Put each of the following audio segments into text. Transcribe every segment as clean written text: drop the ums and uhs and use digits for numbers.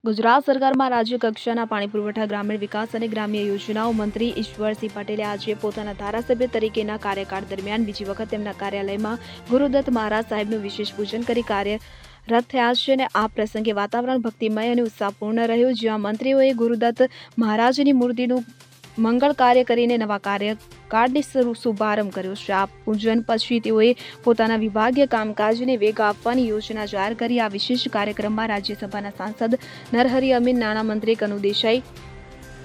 ગુજરાત સરકારમાં રાજ્ય કક્ષાના પાણી પુરવઠા, ગ્રામીણ વિકાસ અને ગ્રામ્ય યોજનાઓ મંત્રી ઈશ્વરસિંહ પટેલે આજે પોતાના ધારાસભ્ય તરીકેના કાર્યકાળ દરમિયાન બીજી વખત તેમના કાર્યાલયમાં ગુરુદત્ત મહારાજ સાહેબનું વિશેષ પૂજન કરી કાર્યરત થયા છે અને આ પ્રસંગે વાતાવરણ ભક્તિમય અને ઉત્સાહપૂર્ણ રહ્યું, જ્યાં મંત્રીઓએ ગુરુદત્ત મહારાજની મૂર્તિનું મંગળ કાર્ય કરીને નવા કાર્યકાળની શુભારંભ કર્યો છે। આ પૂજન પછી તેઓએ પોતાના વિભાગીય કામકાજને વેગ આપવાની યોજના જાહેર કરી। આ વિશેષ કાર્યક્રમમાં રાજ્યસભાના સાંસદ નરહરી અમીન, નાણામંત્રી કનુ દેસાઈ,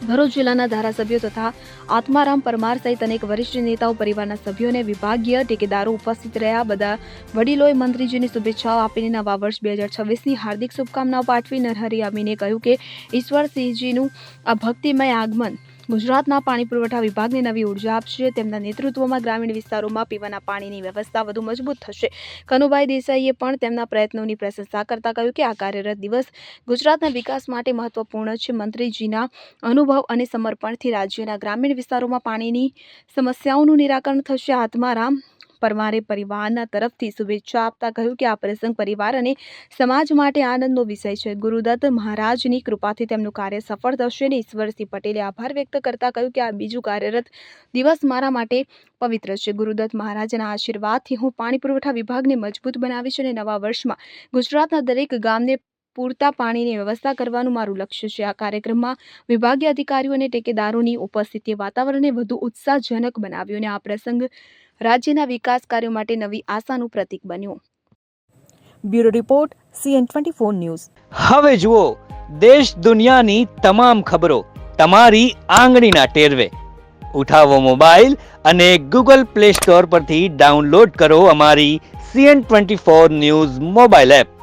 ભરૂચ જિલ્લાના ધારાસભ્યો તથા આત્મારામ પરમાર સહિત અનેક વરિષ્ઠ નેતાઓ, પરિવારના સભ્યો અને વિભાગીય ટેકેદારો ઉપસ્થિત રહ્યા। બધા વડીલોએ મંત્રીજીની શુભેચ્છાઓ આપીને નવા વર્ષ 2026ની હાર્દિક શુભકામનાઓ પાઠવી। નરહરી અમીને કહ્યું કે ઈશ્વરસિંહજીનું આ ભક્તિમય આગમન ગુજરાતના પાણી પુરવઠા વિભાગને નવી ઉર્જા આપશે। તેમના નેતૃત્વમાં ગ્રામીણ વિસ્તારોમાં પીવાના પાણીની વ્યવસ્થા વધુ મજબૂત થશે। કનુભાઈ દેસાઈએ પણ તેમના પ્રયત્નોની પ્રશંસા કરતા કહ્યું કે આ કાર્યરત દિવસ ગુજરાતના વિકાસ માટે મહત્વપૂર્ણ છે। મંત્રીજીના અનુભવ અને સમર્પણથી રાજ્યના ગ્રામીણ વિસ્તારોમાં પાણીની સમસ્યાઓનું નિરાકરણ થશે। આત્મારામ પરમારે પરિવારના તરફથી શુભેચ્છા આપતા કહ્યું કે આ પ્રસંગ પરિવાર અને સમાજ માટે આનંદનો વિષય છે। ગુરુદત્ત મહારાજની કૃપાથી તેમનું કાર્ય સફળ થશે અને ઈશ્વરસિંહ પટેલે આભાર વ્યક્ત કરતા કહ્યું કે આ બીજું કાર્યરત દિવસ મારા માટે પવિત્ર છે। ગુરુદત્ત મહારાજના આશીર્વાદથી હું પાણી પુરવઠા વિભાગને મજબૂત બનાવીશ અને નવા વર્ષમાં ગુજરાતના દરેક ગામને પૂરતા પાણીની વ્યવસ્થા કરવાનું મારું લક્ષ્ય છે। આ કાર્યક્રમમાં વિભાગીય અધિકારીઓ અને ટેકેદારોની ઉપસ્થિતિએ વાતાવરણને વધુ ઉત્સાહજનક બનાવ્યું અને આ પ્રસંગ રાજ્યના વિકાસ કાર્યો માટે નવી આશાનું પ્રતીક બન્યું। Bureau report CN24 news. હવે જુઓ દેશ દુનિયાની તમામ ખબરો તમારી આંગળીના ટેરવે। ઉઠાવો મોબાઈલ અને Google Play Store પરથી ડાઉનલોડ કરો અમારી CN24 ન્યૂઝ મોબાઈલ એપ।